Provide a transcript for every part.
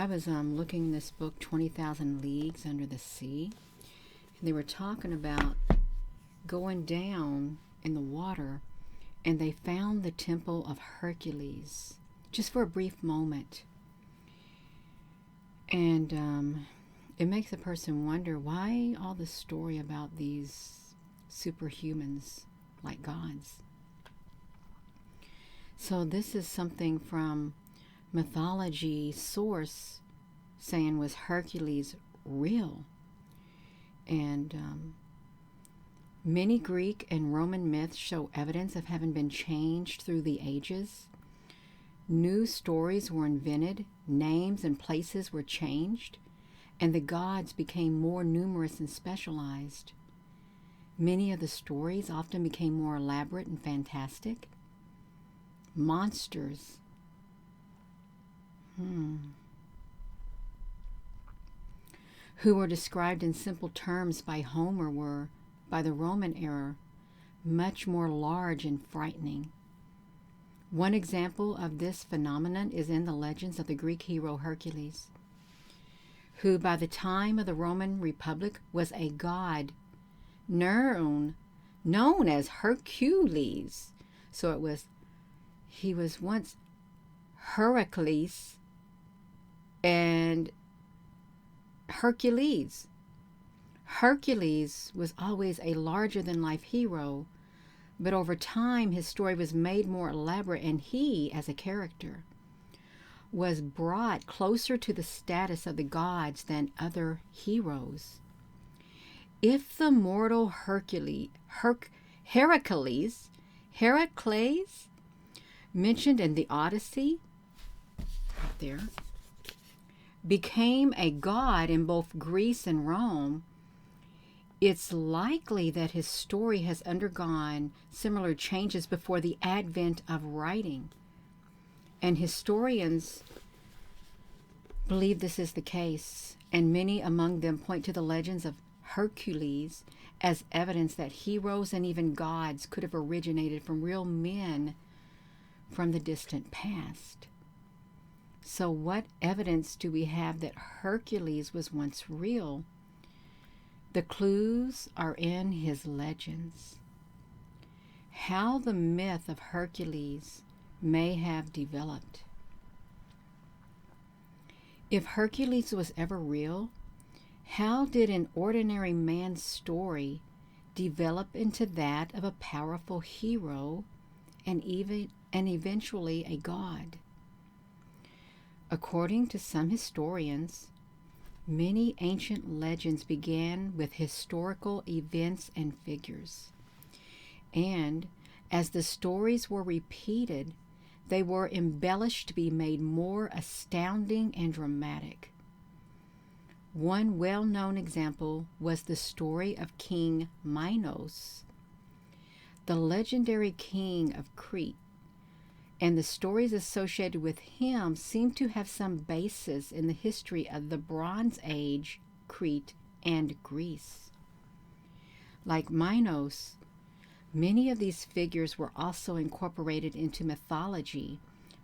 I was looking in this book, 20,000 Leagues Under the Sea, and they were talking about going down in the water, and they found the temple of Hercules just for a brief moment. And it makes a person wonder, why all the story about these superhumans like gods? So this is something from mythology source saying, was Hercules real? And many Greek and Roman myths show evidence of having been changed through the ages. New stories were invented, names and places were changed, and the gods became more numerous and specialized. Many of the stories often became more elaborate and fantastic. Monsters who were described in simple terms by Homer were, by the Roman era, much more large and frightening. One example of this phenomenon is in the legends of the Greek hero Hercules, who by the time of the Roman Republic was a god known as Hercules. So he was once Heracles and Hercules. Hercules was always a larger-than-life hero, but over time his story was made more elaborate, and he, as a character, was brought closer to the status of the gods than other heroes. If the mortal Heracles, mentioned in the Odyssey, right there, became a god in both Greece and Rome, it's likely that his story has undergone similar changes before the advent of writing. And historians believe this is the case, and many among them point to the legends of Hercules as evidence that heroes and even gods could have originated from real men from the distant past. So what evidence do we have that Hercules was once real? The clues are in his legends. How the myth of Hercules may have developed. If Hercules was ever real, how did an ordinary man's story develop into that of a powerful hero and eventually a god? According to some historians, many ancient legends began with historical events and figures, and as the stories were repeated, they were embellished to be made more astounding and dramatic. One well-known example was the story of King Minos, the legendary king of Crete, and the stories associated with him seem to have some basis in the history of the Bronze Age, Crete, and Greece. Like Minos, many of these figures were also incorporated into mythology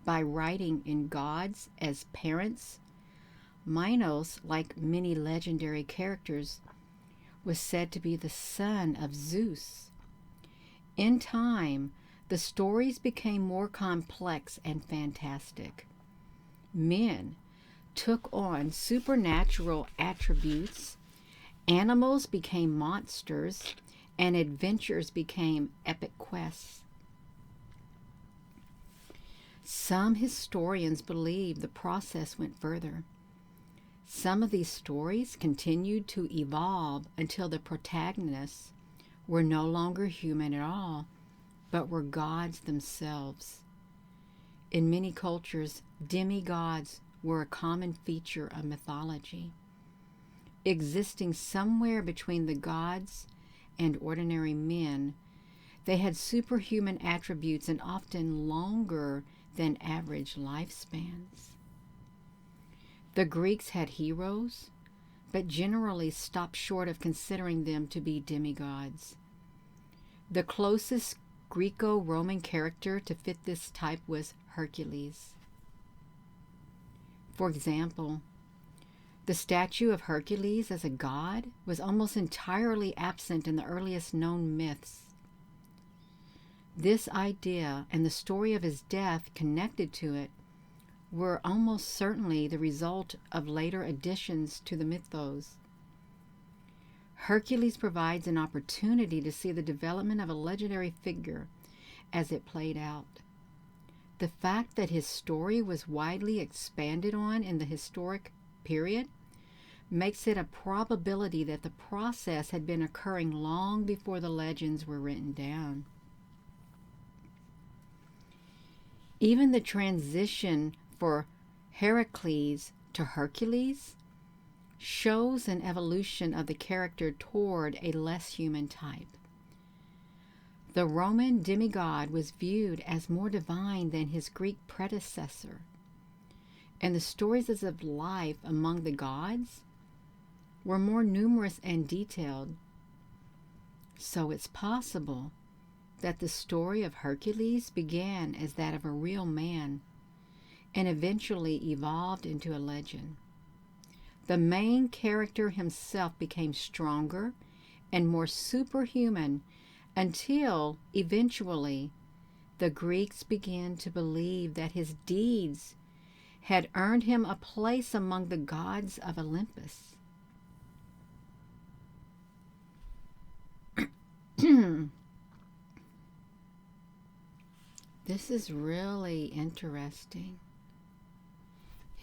by writing in gods as parents. Minos, like many legendary characters, was said to be the son of Zeus. In time, the stories became more complex and fantastic. Men took on supernatural attributes, animals became monsters, and adventures became epic quests. Some historians believe the process went further. Some of these stories continued to evolve until the protagonists were no longer human at all, but were gods themselves. In many cultures, demigods were a common feature of mythology. Existing somewhere between the gods and ordinary men, they had superhuman attributes and often longer than average lifespans. The Greeks had heroes, but generally stopped short of considering them to be demigods. The closest Greco-Roman character to fit this type was Hercules. For example, the statue of Hercules as a god was almost entirely absent in the earliest known myths. This idea and the story of his death connected to it were almost certainly the result of later additions to the mythos. Hercules provides an opportunity to see the development of a legendary figure as it played out. The fact that his story was widely expanded on in the historic period makes it a probability that the process had been occurring long before the legends were written down. Even the transition for Heracles to Hercules shows an evolution of the character toward a less human type. The Roman demigod was viewed as more divine than his Greek predecessor, and the stories of life among the gods were more numerous and detailed. So it's possible that the story of Hercules began as that of a real man and eventually evolved into a legend. The main character himself became stronger and more superhuman until eventually the Greeks began to believe that his deeds had earned him a place among the gods of Olympus. This is really interesting.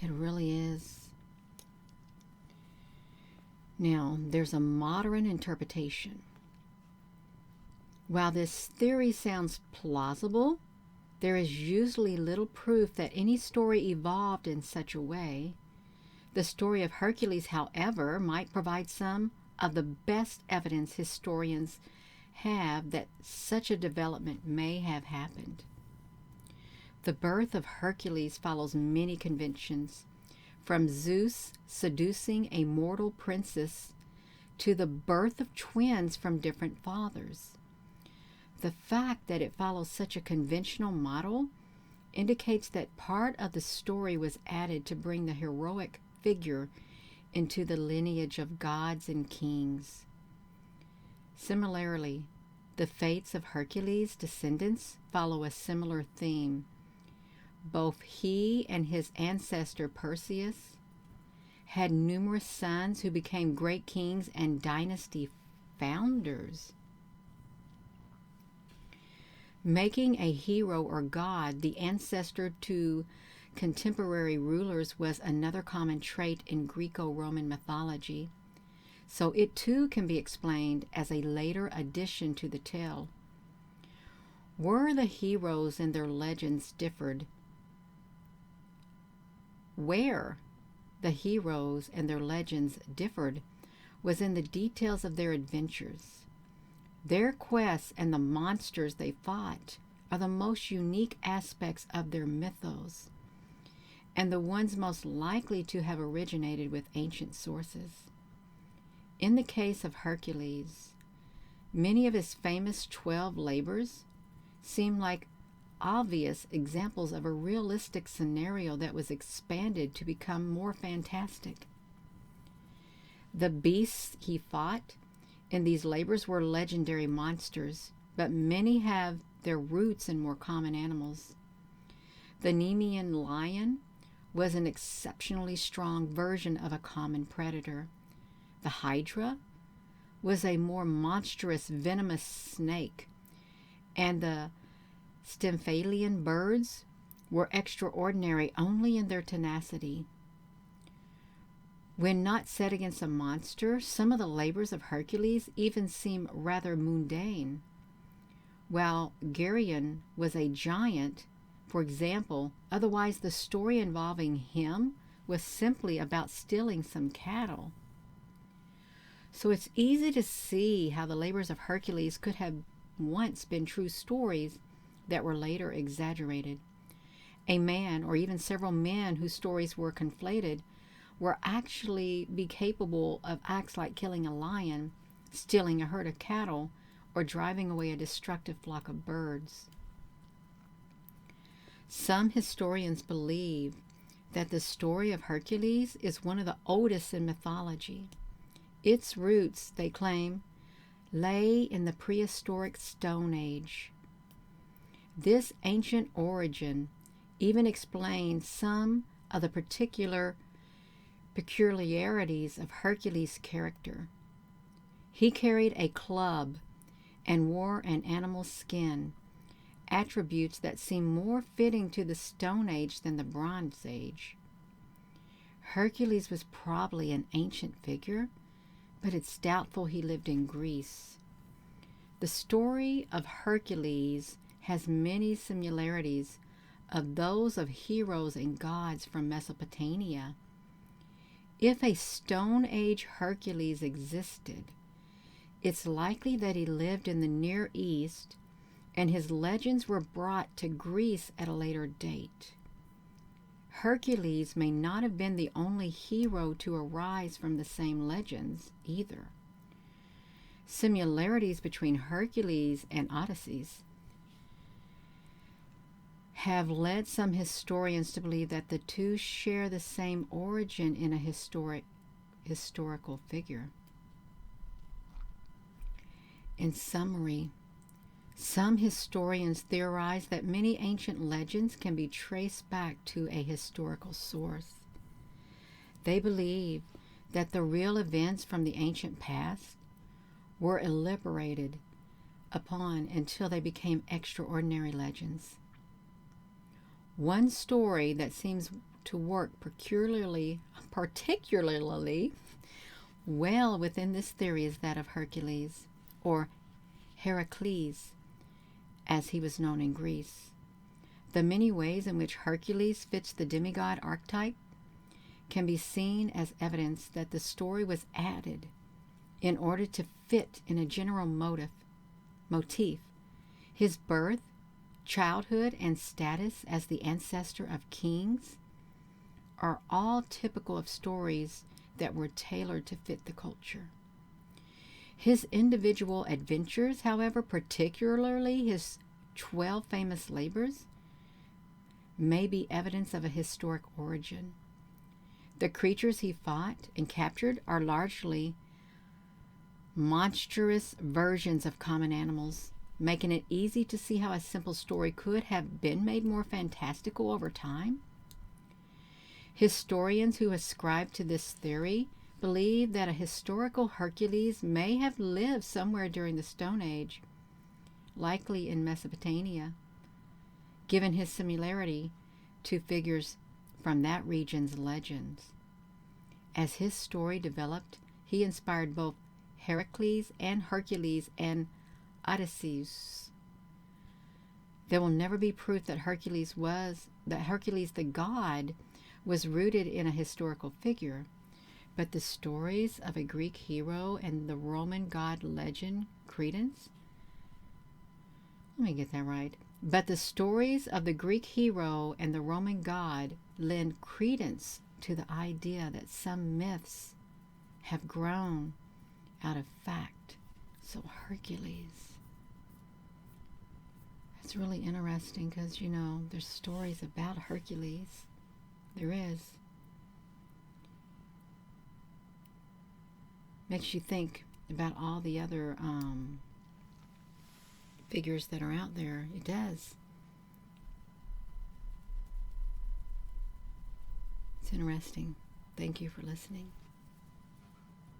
It really is. Now, there's a modern interpretation. While this theory sounds plausible, there is usually little proof that any story evolved in such a way. The story of Hercules, however, might provide some of the best evidence historians have that such a development may have happened. The birth of Hercules follows many conventions, from Zeus seducing a mortal princess to the birth of twins from different fathers. The fact that it follows such a conventional model indicates that part of the story was added to bring the heroic figure into the lineage of gods and kings. Similarly, the fates of Hercules' descendants follow a similar theme. Both he and his ancestor Perseus had numerous sons who became great kings and dynasty founders. Making a hero or god the ancestor to contemporary rulers was another common trait in Greco-Roman mythology, so it too can be explained as a later addition to the tale. Where the heroes and their legends differed, was in the details of their adventures. Their quests and the monsters they fought are the most unique aspects of their mythos, and the ones most likely to have originated with ancient sources. In the case of Hercules, many of his famous 12 labors seem like obvious examples of a realistic scenario that was expanded to become more fantastic. The beasts he fought in these labors were legendary monsters, but many have their roots in more common animals. The Nemean lion was an exceptionally strong version of a common predator. The Hydra was a more monstrous, venomous snake, and the Stymphalian birds were extraordinary only in their tenacity. When not set against a monster, some of the labors of Hercules even seem rather mundane. While Geryon was a giant, for example, otherwise the story involving him was simply about stealing some cattle. So it's easy to see how the labors of Hercules could have once been true stories that were later exaggerated. A man, or even several men whose stories were conflated, were actually be capable of acts like killing a lion, stealing a herd of cattle, or driving away a destructive flock of birds. Some historians believe that the story of Hercules is one of the oldest in mythology. Its roots, they claim, lay in the prehistoric Stone Age. This ancient origin even explains some of the particular peculiarities of Hercules' character. He carried a club and wore an animal's skin, attributes that seem more fitting to the Stone Age than the Bronze Age. Hercules was probably an ancient figure, but it's doubtful he lived in Greece. The story of Hercules has many similarities of those of heroes and gods from Mesopotamia. If a Stone Age Hercules existed, it's likely that he lived in the Near East and his legends were brought to Greece at a later date. Hercules may not have been the only hero to arise from the same legends either. Similarities between Hercules and Odysseus have led some historians to believe that the two share the same origin in a historical figure. In summary, some historians theorize that many ancient legends can be traced back to a historical source. They believe that the real events from the ancient past were elaborated upon until they became extraordinary legends. One story that seems to work particularly well within this theory is that of Hercules, or Heracles, as he was known in Greece. The many ways in which Hercules fits the demigod archetype can be seen as evidence that the story was added in order to fit in a general motif. His birth, childhood, and status as the ancestor of kings are all typical of stories that were tailored to fit the culture. His individual adventures, however, particularly his 12 famous labors, may be evidence of a historic origin. The creatures he fought and captured are largely monstrous versions of common animals, making it easy to see how a simple story could have been made more fantastical over time. Historians who ascribe to this theory believe that a historical Hercules may have lived somewhere during the Stone Age, likely in Mesopotamia, given his similarity to figures from that region's legends. As his story developed, he inspired both Heracles and Hercules and Odysseus. There will never be proof that Hercules the god was rooted in a historical figure, but the stories of a Greek hero and the Roman god legend credence. Let me get that right. But the stories of the Greek hero and the Roman god lend credence to the idea that some myths have grown out of fact. So Hercules. It's really interesting because, there's stories about Hercules. There is. Makes you think about all the other figures that are out there. It does. It's interesting. Thank you for listening.